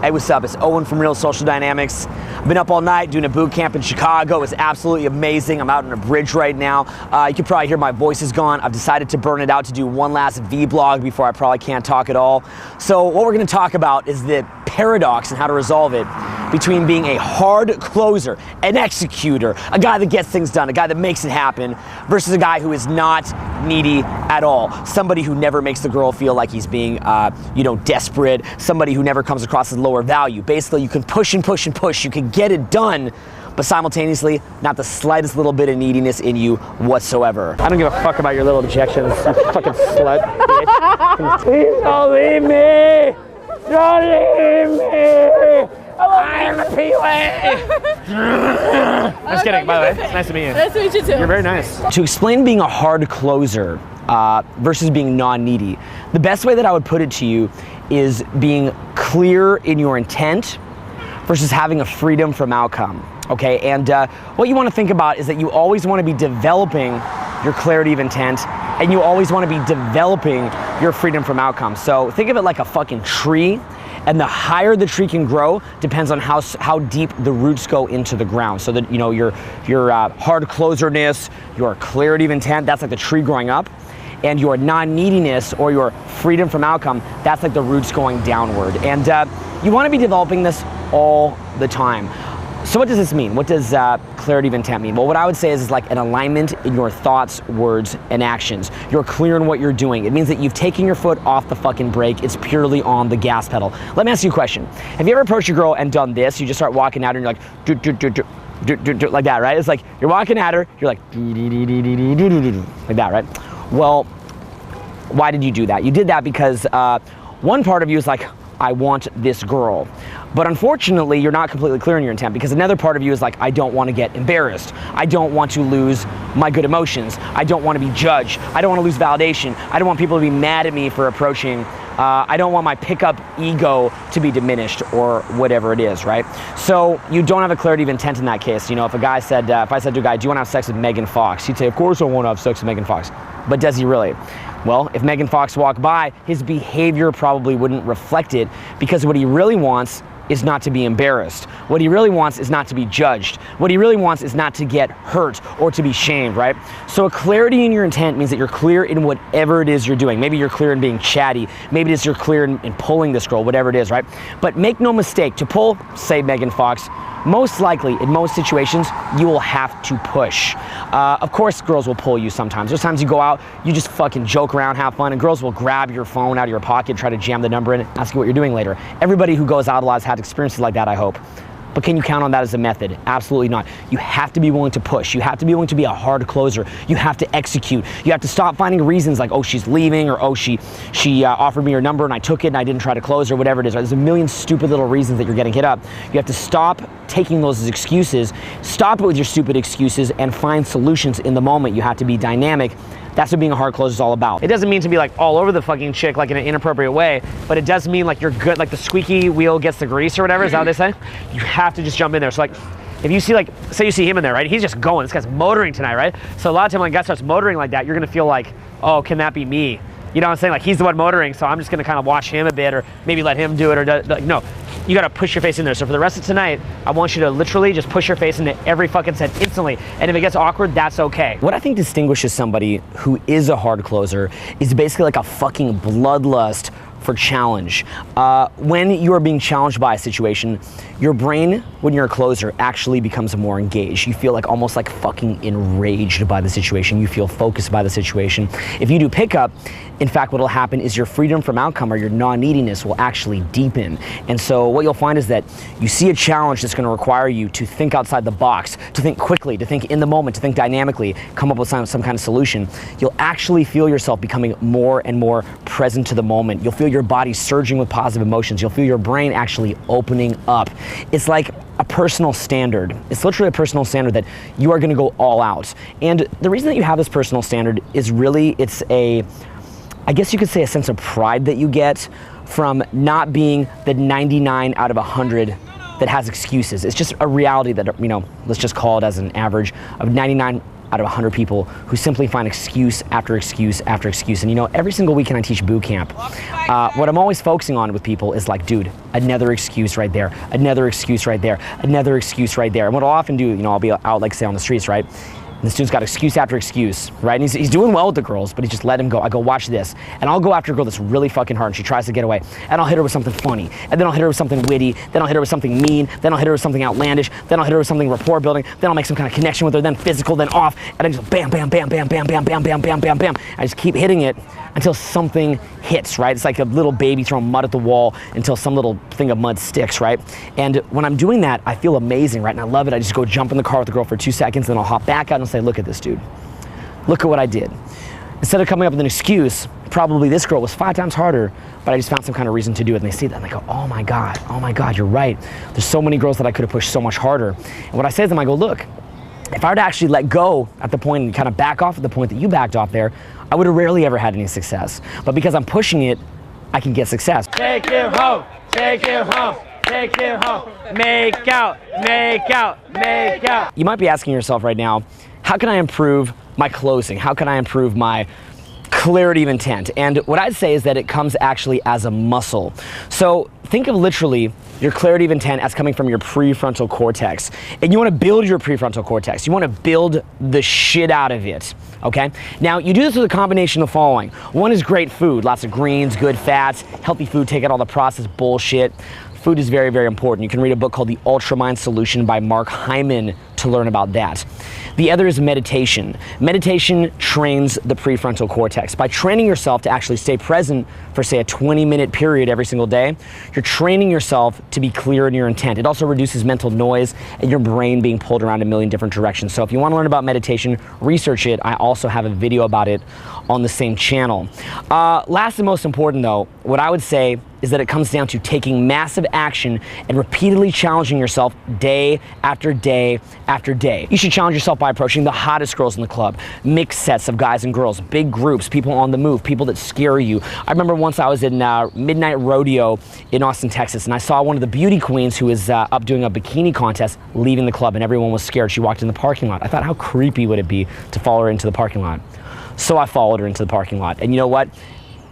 Hey, what's up? It's Owen from Real Social Dynamics. I've been up all night doing a boot camp in Chicago. It's absolutely amazing. I'm out on a bridge right now. You can probably hear my voice is gone. I've decided to burn it out to do one last vlog before I probably can't talk at all. So what we're gonna talk about is the paradox and how to resolve it between being a hard closer, an executor, a guy that gets things done, a guy that makes it happen, versus a guy who is not needy at all. Somebody who never makes the girl feel like he's being, desperate. Somebody who never comes across as lower value. Basically, you can push and push and push. You can get it done, but simultaneously, not the slightest little bit of neediness in you whatsoever. I don't give a fuck about your little objections, you fucking slut, bitch. Please don't leave me! Don't leave me! I'm a Pee-wee! I'm just kidding, by the way. It's nice to meet you. Nice to meet you too. You're very nice. To explain being a hard closer versus being non-needy, the best way that I would put it to you is being clear in your intent versus having a freedom from outcome, okay? And what you want to think about is that you always want to be developing your clarity of intent, and you always want to be developing your freedom from outcome. So think of it like a fucking tree, and the higher the tree can grow depends on how deep the roots go into the ground. So that, you know, your hard closerness, your clarity of intent, that's like the tree growing up. And your non-neediness or your freedom from outcome, that's like the roots going downward. And you want to be developing this all the time. So what does this mean? What does clarity of intent mean? Well, what I would say is like an alignment in your thoughts, words, and actions. You're clear in what you're doing. It means that you've taken your foot off the fucking brake. It's purely on the gas pedal. Let me ask you a question. Have you ever approached your girl and done this? You just start walking at her and you're like, do, do, do, do, do, do, do, like that, right? It's like you're walking at her, you're like, like that, right? Well, why did you do that? You did that because one part of you is like, I want this girl. But unfortunately, you're not completely clear in your intent, because another part of you is like, I don't want to get embarrassed. I don't want to lose my good emotions. I don't want to be judged. I don't want to lose validation. I don't want people to be mad at me for approaching. I don't want my pickup ego to be diminished or whatever it is, right? So you don't have a clarity of intent in that case. You know, if a guy said, if I said to a guy, do you want to have sex with Megan Fox? He'd say, of course I want to have sex with Megan Fox. But does he really? Well, if Megan Fox walked by, his behavior probably wouldn't reflect it, because what he really wants is not to be embarrassed. What he really wants is not to be judged. What he really wants is not to get hurt or to be shamed, right? So a clarity in your intent means that you're clear in whatever it is you're doing. Maybe you're clear in being chatty. Maybe it's you're clear in pulling this girl, whatever it is, right? But make no mistake, to pull, say, Megan Fox, most likely, in most situations, you will have to push. Of course, girls will pull you sometimes. There's times you go out, you just fucking joke around, have fun, and girls will grab your phone out of your pocket, try to jam the number in it, ask you what you're doing later. Everybody who goes out a lot has had experiences like that, I hope. But can you count on that as a method? Absolutely not. You have to be willing to push. You have to be willing to be a hard closer. You have to execute. You have to stop finding reasons like, oh, she's leaving, or oh, she offered me her number and I took it and I didn't try to close her, whatever it is. Right? There's a million stupid little reasons that you're getting hit up. You have to stop taking those as excuses, stop it with your stupid excuses, and find solutions in the moment. You have to be dynamic. That's what being a hard closer is all about. It doesn't mean to be like all over the fucking chick like in an inappropriate way, but it does mean like you're good, like the squeaky wheel gets the grease or whatever, is that what they say? You have to just jump in there. So like, if you see like, say you see him in there, right? He's just going, this guy's motoring tonight, right? So a lot of time when a guy starts motoring like that, you're gonna feel like, oh, can that be me? You know what I'm saying? Like he's the one motoring, so I'm just gonna kind of watch him a bit, or maybe let him do it, or like, no. You gotta push your face in there. So for the rest of tonight, I want you to literally just push your face into every fucking set instantly. And if it gets awkward, that's okay. What I think distinguishes somebody who is a hard closer is basically like a fucking bloodlust for challenge. When you are being challenged by a situation, your brain, when you're a closer, actually becomes more engaged. You feel like almost like fucking enraged by the situation. You feel focused by the situation. If you do pickup, in fact, what will happen is your freedom from outcome or your non-neediness will actually deepen. And so what you'll find is that you see a challenge that's gonna require you to think outside the box, to think quickly, to think in the moment, to think dynamically, come up with some kind of solution. You'll actually feel yourself becoming more and more present to the moment. You'll feel your body surging with positive emotions. You'll feel your brain actually opening up. It's like a personal standard. It's literally a personal standard that you are gonna go all out. And the reason that you have this personal standard is really, it's I guess you could say a sense of pride that you get from not being the 99 out of 100 that has excuses. It's just a reality that, you know, let's just call it as an average of 99 out of 100 people who simply find excuse after excuse after excuse. And you know, every single weekend I teach boot camp, what I'm always focusing on with people is like, dude, another excuse right there, another excuse right there, another excuse right there. And what I'll often do, you know, I'll be out, like say on the streets, right? And the student's got excuse after excuse, right? And he's doing well with the girls, but he just let him go. I go, watch this. And I'll go after a girl that's really fucking hard and she tries to get away. And I'll hit her with something funny. And then I'll hit her with something witty. Then I'll hit her with something mean. Then I'll hit her with something outlandish. Then I'll hit her with something rapport building. Then I'll make some kind of connection with her, then physical, then off. And I just bam, bam, bam, bam, bam, bam, bam, bam, bam, bam, bam. I just keep hitting it until something hits, right? It's like a little baby throwing mud at the wall until some little thing of mud sticks, right? And when I'm doing that, I feel amazing, right? And I love it. I just go jump in the car with the girl for 2 seconds, then I'll hop back out and say, look at this dude. Look at what I did. Instead of coming up with an excuse, probably this girl was 5 times harder, but I just found some kind of reason to do it. And they see that and they go, oh my God, you're right. There's so many girls that I could have pushed so much harder. And what I say to them, I go, look, if I were to actually let go at the point and kind of back off at the point that you backed off there, I would have rarely ever had any success. But because I'm pushing it, I can get success. Take him home, take him home, take him home. Make out, make out, make out. You might be asking yourself right now, how can I improve my closing? How can I improve my clarity of intent? And what I'd say is that it comes actually as a muscle. So think of literally your clarity of intent as coming from your prefrontal cortex. And you want to build your prefrontal cortex. You want to build the shit out of it, okay? Now, you do this with a combination of the following. One is great food, lots of greens, good fats, healthy food, take out all the processed bullshit. Food is very, very important. You can read a book called The Ultramind Solution by Mark Hyman to learn about that. The other is meditation. Meditation trains the prefrontal cortex. By training yourself to actually stay present for, say, a 20-minute period every single day, you're training yourself to be clear in your intent. It also reduces mental noise and your brain being pulled around a million different directions. So if you want to learn about meditation, research it. I also have a video about it on the same channel. Last and most important, though, what I would say is that it comes down to taking massive action and repeatedly challenging yourself day after day after day. You should challenge yourself by approaching the hottest girls in the club, mixed sets of guys and girls, big groups, people on the move, people that scare you. I remember once I was in Midnight Rodeo in Austin, Texas, and I saw one of the beauty queens who was up doing a bikini contest leaving the club, and everyone was scared. She walked in the parking lot. I thought, how creepy would it be to follow her into the parking lot? So I followed her into the parking lot, and you know what?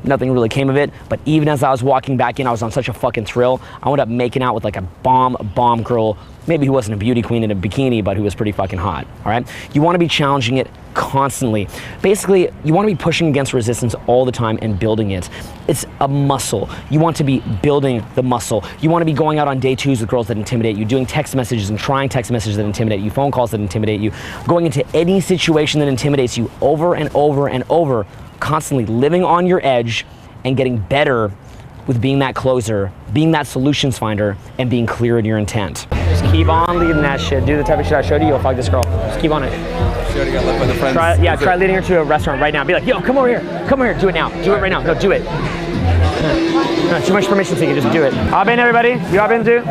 Nothing really came of it, but even as I was walking back in, I was on such a fucking thrill. I wound up making out with like a bomb girl, maybe who wasn't a beauty queen in a bikini, but who was pretty fucking hot, all right? You wanna be challenging it constantly. Basically, you wanna be pushing against resistance all the time and building it. It's a muscle. You want to be building the muscle. You wanna be going out on day twos with girls that intimidate you, doing text messages and trying text messages that intimidate you, phone calls that intimidate you, going into any situation that intimidates you over and over and over, constantly living on your edge and getting better with being that closer, being that solutions finder, and being clear in your intent. Just keep on leading that shit. Do the type of shit I showed you, you'll fuck this girl. Just keep on it. She already got left by the friends. Try leading her to a restaurant right now. Be like, yo, come over here. Come over here. Do it now. Do it right now. No, do it. No, too much permission seeking. Just do it. Hop in, everybody. You hop in too.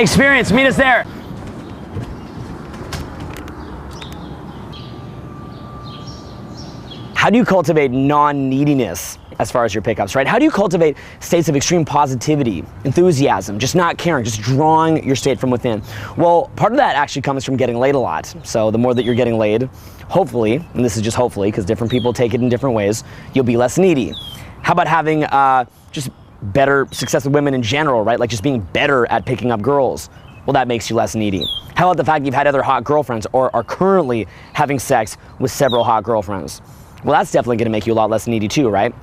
Experience. Meet us there. How do you cultivate non-neediness as far as your pickups, right? How do you cultivate states of extreme positivity, enthusiasm, just not caring, just drawing your state from within? Well, part of that actually comes from getting laid a lot. So the more that you're getting laid, hopefully, and this is just hopefully because different people take it in different ways, you'll be less needy. How about having just better success with women in general, right? Like just being better at picking up girls. Well, that makes you less needy. How about the fact you've had other hot girlfriends or are currently having sex with several hot girlfriends? Well, that's definitely gonna make you a lot less needy too, right?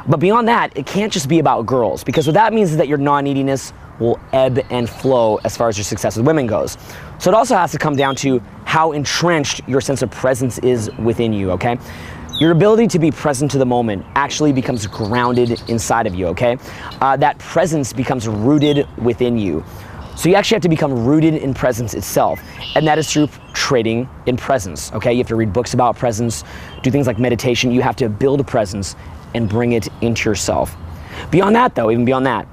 But beyond that, it can't just be about girls, because what that means is that your non-neediness will ebb and flow as far as your success with women goes. So it also has to come down to how entrenched your sense of presence is within you, okay? Your ability to be present to the moment actually becomes grounded inside of you, okay? That presence becomes rooted within you. So you actually have to become rooted in presence itself, and that is through trading in presence, okay? You have to read books about presence, do things like meditation. You have to build a presence and bring it into yourself. Beyond that though, even beyond that,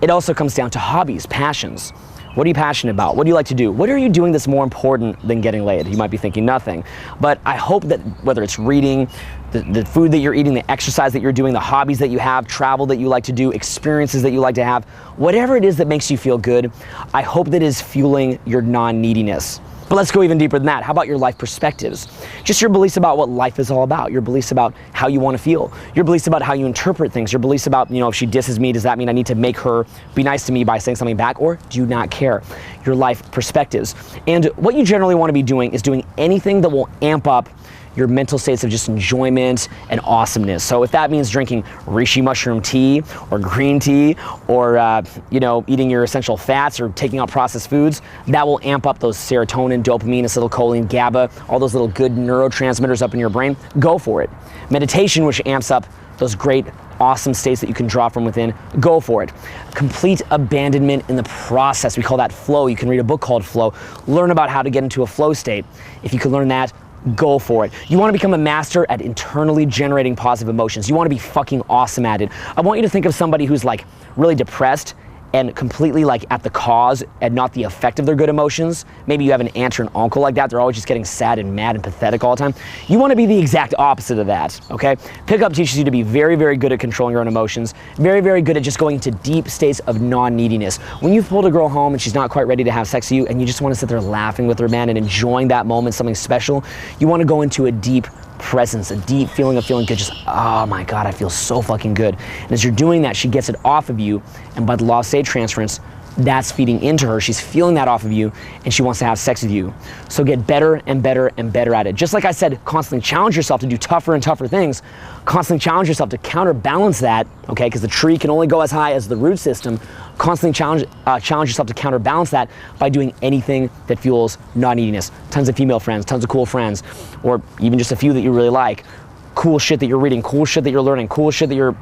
it also comes down to hobbies, passions. What are you passionate about? What do you like to do? What are you doing that's more important than getting laid? You might be thinking nothing, but I hope that whether it's reading, the food that you're eating, the exercise that you're doing, the hobbies that you have, travel that you like to do, experiences that you like to have, whatever it is that makes you feel good, I hope that is fueling your non-neediness. But let's go even deeper than that. How about your life perspectives? Just your beliefs about what life is all about, your beliefs about how you want to feel, your beliefs about how you interpret things, your beliefs about, if she disses me, does that mean I need to make her be nice to me by saying something back, or do you not care? Your life perspectives. And what you generally want to be doing is doing anything that will amp up your mental states of just enjoyment and awesomeness. So if that means drinking reishi mushroom tea or green tea or eating your essential fats or taking out processed foods, that will amp up those serotonin, dopamine, acetylcholine, GABA, all those little good neurotransmitters up in your brain. Go for it. Meditation, which amps up those great awesome states that you can draw from within, go for it. Complete abandonment in the process. We call that flow. You can read a book called Flow. Learn about how to get into a flow state. If you can learn that, go for it. You want to become a master at internally generating positive emotions. You want to be fucking awesome at it. I want you to think of somebody who's like really depressed and completely like at the cause and not the effect of their good emotions. Maybe you have an aunt or an uncle like that. They're always just getting sad and mad and pathetic all the time. You want to be the exact opposite of that, okay? Pickup teaches you to be very, very good at controlling your own emotions, very, very good at just going into deep states of non-neediness. When you've pulled a girl home and she's not quite ready to have sex with you and you just want to sit there laughing with her, man, and enjoying that moment, something special, you want to go into a deep presence, a deep feeling of feeling good, just, oh my God, I feel so fucking good. And as you're doing that, she gets it off of you, and by the law of state transference, that's feeding into her. She's feeling that off of you, and she wants to have sex with you. So get better and better and better at it. Just like I said, constantly challenge yourself to do tougher and tougher things. Constantly challenge yourself to counterbalance that, okay? Because the tree can only go as high as the root system. Constantly challenge yourself to counterbalance that by doing anything that fuels non-neediness. Tons of female friends, tons of cool friends, or even just a few that you really like. Cool shit that you're reading, cool shit that you're learning, cool shit that you're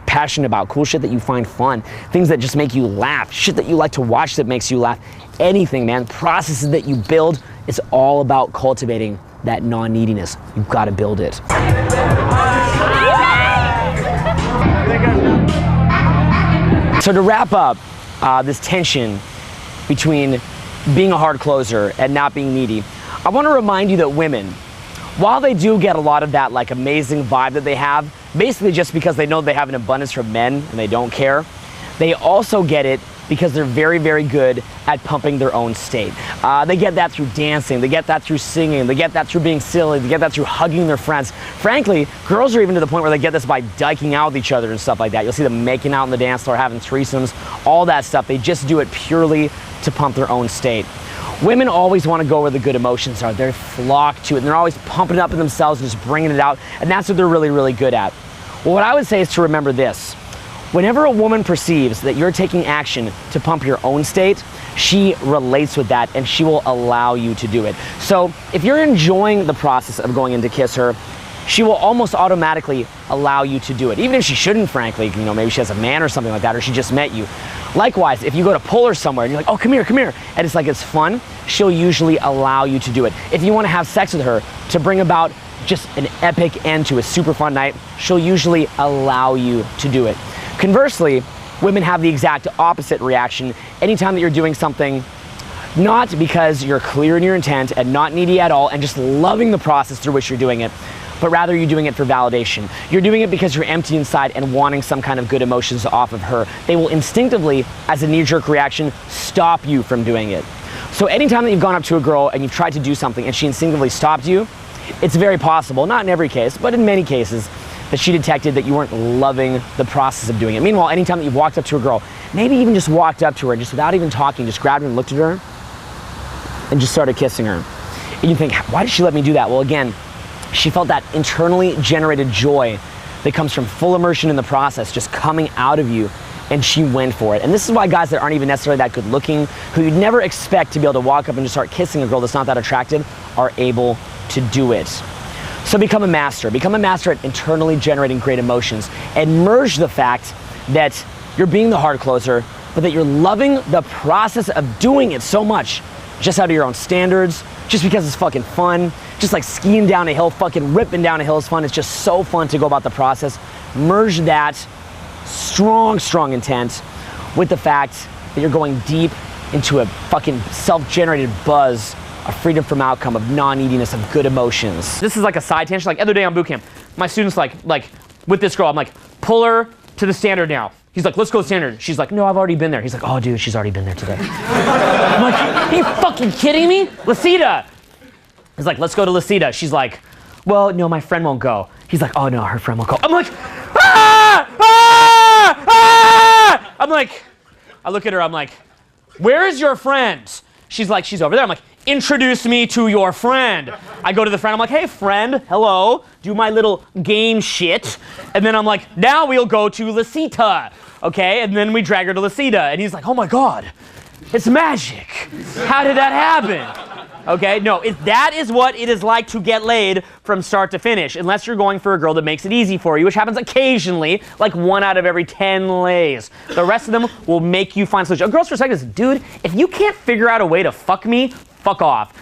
passionate about, cool shit that you find fun, things that just make you laugh, shit that you like to watch that makes you laugh, anything, man. Processes that you build, it's all about cultivating that non-neediness. You've got to build it. So to wrap up this tension between being a hard closer and not being needy, I want to remind you that women, while they do get a lot of that like amazing vibe that they have, basically just because they know they have an abundance from men and they don't care, they also get it because they're very, very good at pumping their own state. They get that through dancing, they get that through singing, they get that through being silly, they get that through hugging their friends. Frankly, girls are even to the point where they get this by diking out with each other and stuff like that. You'll see them making out on the dance floor, having threesomes, all that stuff. They just do it purely to pump their own state. Women always want to go where the good emotions are. They're flocked to it, and they're always pumping it up in themselves and just bringing it out, and that's what they're really, really good at. Well, what I would say is to remember this. Whenever a woman perceives that you're taking action to pump your own state, she relates with that and she will allow you to do it. So if you're enjoying the process of going in to kiss her, she will almost automatically allow you to do it. Even if she shouldn't, frankly, maybe she has a man or something like that, or she just met you. Likewise, if you go to pull her somewhere and you're like, oh, come here, and it's like it's fun, she'll usually allow you to do it. If you want to have sex with her to bring about just an epic end to a super fun night, she'll usually allow you to do it. Conversely, women have the exact opposite reaction anytime that you're doing something not because you're clear in your intent and not needy at all and just loving the process through which you're doing it, but rather you're doing it for validation. You're doing it because you're empty inside and wanting some kind of good emotions off of her. They will instinctively, as a knee-jerk reaction, stop you from doing it. So anytime that you've gone up to a girl and you've tried to do something and she instinctively stopped you, it's very possible, not in every case, but in many cases, that she detected that you weren't loving the process of doing it. Meanwhile, anytime that you've walked up to a girl, maybe even just walked up to her, just without even talking, just grabbed her and looked at her, and just started kissing her. And you think, why did she let me do that? Well, again, she felt that internally generated joy that comes from full immersion in the process, just coming out of you, and she went for it. And this is why guys that aren't even necessarily that good looking, who you'd never expect to be able to walk up and just start kissing a girl that's not that attractive, are able to do it. So become a master at internally generating great emotions, and merge the fact that you're being the hard closer, but that you're loving the process of doing it so much, just out of your own standards, just because it's fucking fun, just like skiing down a hill, fucking ripping down a hill is fun. It's just so fun to go about the process. Merge that strong intent with the fact that you're going deep into a fucking self-generated buzz of freedom from outcome, of non-neediness, of good emotions. This is like a side tangent. Like the other day on boot camp, my students like with this girl, I'm like, pull her to the standard now. He's like, let's go standard. She's like, no, I've already been there. He's like, oh, dude, she's already been there today. I'm like, are you fucking kidding me? Lasita. He's like, let's go to Lasita. She's like, well, no, my friend won't go. He's like, oh, no, her friend won't go. I'm like, ah! Ah! Ah! I'm like, I look at her, I'm like, where is your friend? She's like, she's over there. I'm like, introduce me to your friend. I go to the friend, I'm like, hey friend, hello. Do my little game shit. And then I'm like, now we'll go to Lasita. Okay, and then we drag her to Lasita. And he's like, oh my God, it's magic. How did that happen? Okay, no, that is what it is like to get laid from start to finish, unless you're going for a girl that makes it easy for you, which happens occasionally, like 1 out of every 10 lays. The rest of them will make you find solutions. A girl's perspective is, dude, if you can't figure out a way to fuck me, fuck off.